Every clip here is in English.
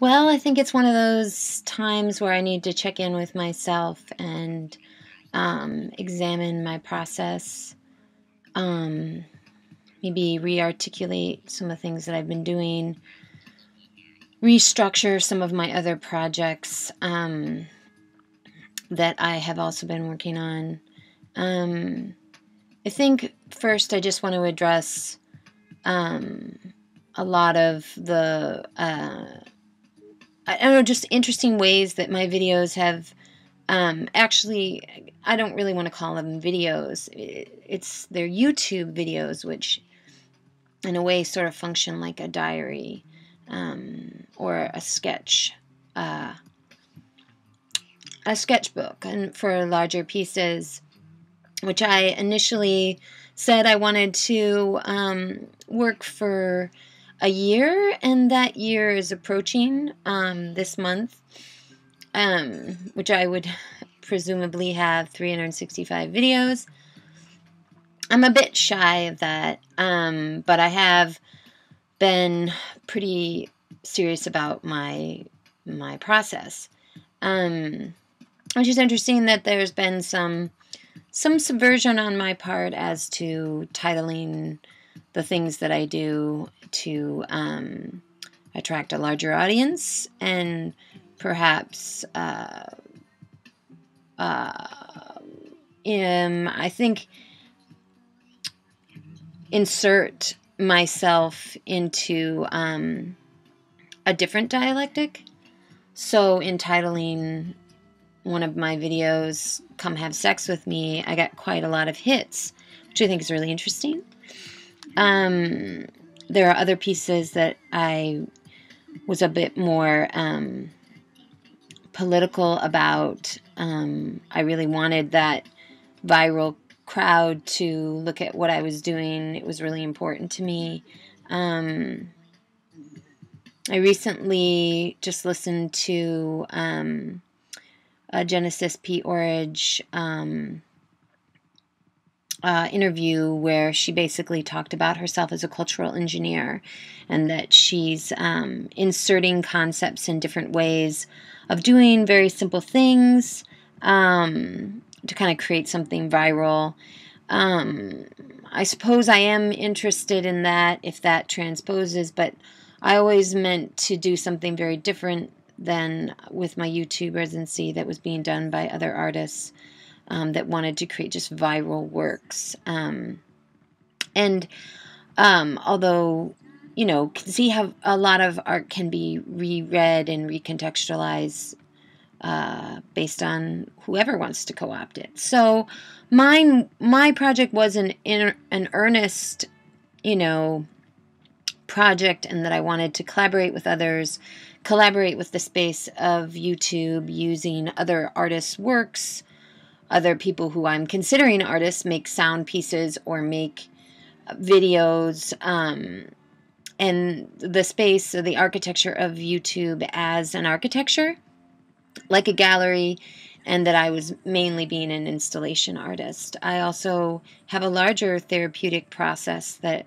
Well, I think it's one of those times where I need to check in with myself and examine my process, um, maybe re-articulate some of the things that I've been doing, restructure some of my other projects that I have also been working on. I think first I just want to address a lot of the I don't know, just interesting ways that my videos have actually, I don't really want to call them videos. They're YouTube videos, which in a way sort of function like a diary or uh, a sketchbook, and for larger pieces, which I initially said I wanted to work for a year, and that year is approaching this month, which I would presumably have 365 videos. I'm a bit shy of that, but I have been pretty serious about my process, which is interesting that there's been some subversion on my part as to titling the things that I do to attract a larger audience and perhaps I think insert myself into a different dialectic. So in titling one of my videos, "Come Have Sex With Me," I got quite a lot of hits, which I think is really interesting. There are other pieces that I was a bit more political about. I really wanted that viral crowd to look at what I was doing. It was really important to me. I recently just listened to a Genesis P. Orridge interview where she basically talked about herself as a cultural engineer, and that she's inserting concepts in different ways of doing very simple things to kind of create something viral. I suppose I am interested in that if that transposes, but I always meant to do something very different than with my YouTube residency that was being done by other artists that wanted to create just viral works. And although, can see how a lot of art can be reread and recontextualized based on whoever wants to co-opt it. So my project was an earnest, project, and that I wanted to collaborate with others, collaborate with the space of YouTube using other artists' works, other people who I'm considering artists make sound pieces or make videos, and the space or the architecture of YouTube as an architecture, like a gallery, and that I was mainly being an installation artist. I also have a larger therapeutic process that,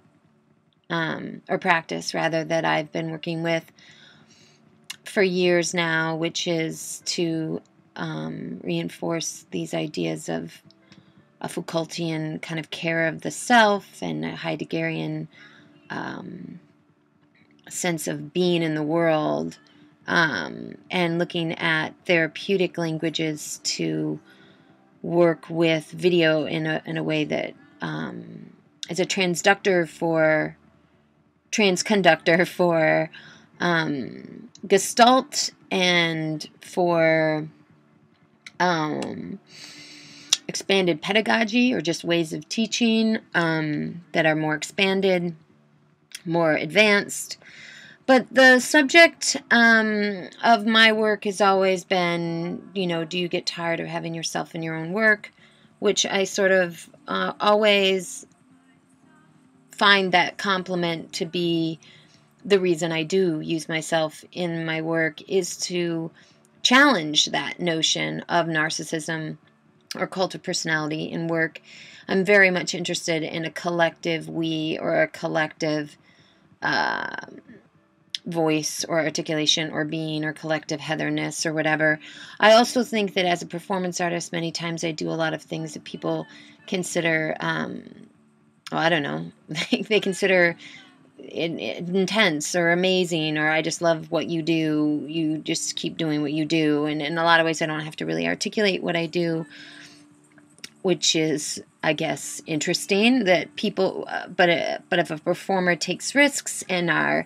or practice rather, that I've been working with for years now, which is to reinforce these ideas of a Foucaultian kind of care of the self and a Heideggerian sense of being in the world, and looking at therapeutic languages to work with video in a way that is a transconductor for Gestalt and for expanded pedagogy, or just ways of teaching that are more expanded, more advanced. But the subject of my work has always been, do you get tired of having yourself in your own work? Which I sort of always find that compliment to be the reason I do use myself in my work, is to challenge that notion of narcissism or cult of personality in work. I'm very much interested in a collective we, or a collective voice or articulation or being or collective heatherness or whatever. I also think that as a performance artist, many times I do a lot of things that people consider, well, I don't know, they consider intense or amazing, or I just love what you do. You just keep doing what you do. And in a lot of ways, I don't have to really articulate what I do, which is, I guess, interesting that people, but if a performer takes risks and are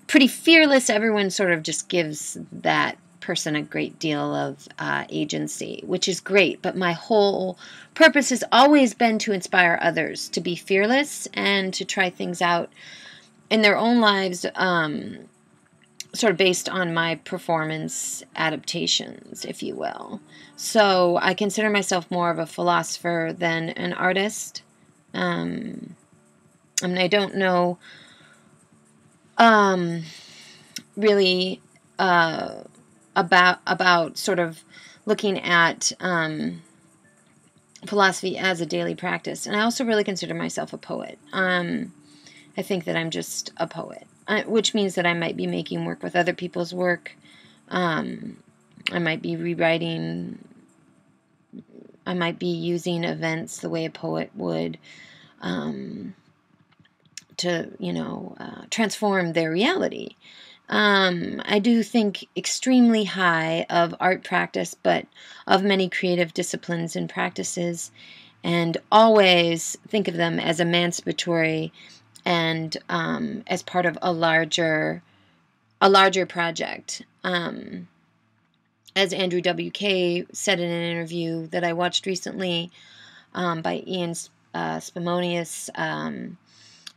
pretty fearless, everyone sort of just gives that person a great deal of agency, which is great. But my whole purpose has always been to inspire others to be fearless and to try things out in their own lives, sort of based on my performance adaptations, if you will. So I consider myself more of a philosopher than an artist. I mean, I don't know really about sort of looking at philosophy as a daily practice. And I also really consider myself a poet. I think that I'm just a poet, which means that I might be making work with other people's work. I might be rewriting. I might be using events the way a poet would to, transform their reality. I do think extremely high of art practice, but of many creative disciplines and practices, and always think of them as emancipatory and as part of a larger project. As Andrew W.K. said in an interview that I watched recently by Ian Spimonius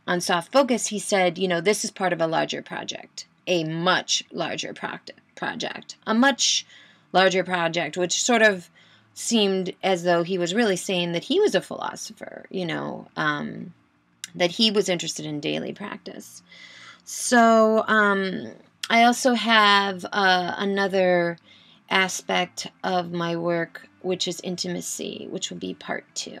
on Soft Focus, he said, this is part of a larger project, a much larger project, which sort of seemed as though he was really saying that he was a philosopher, that he was interested in daily practice. So I also have another aspect of my work, which is intimacy, which will be part 2.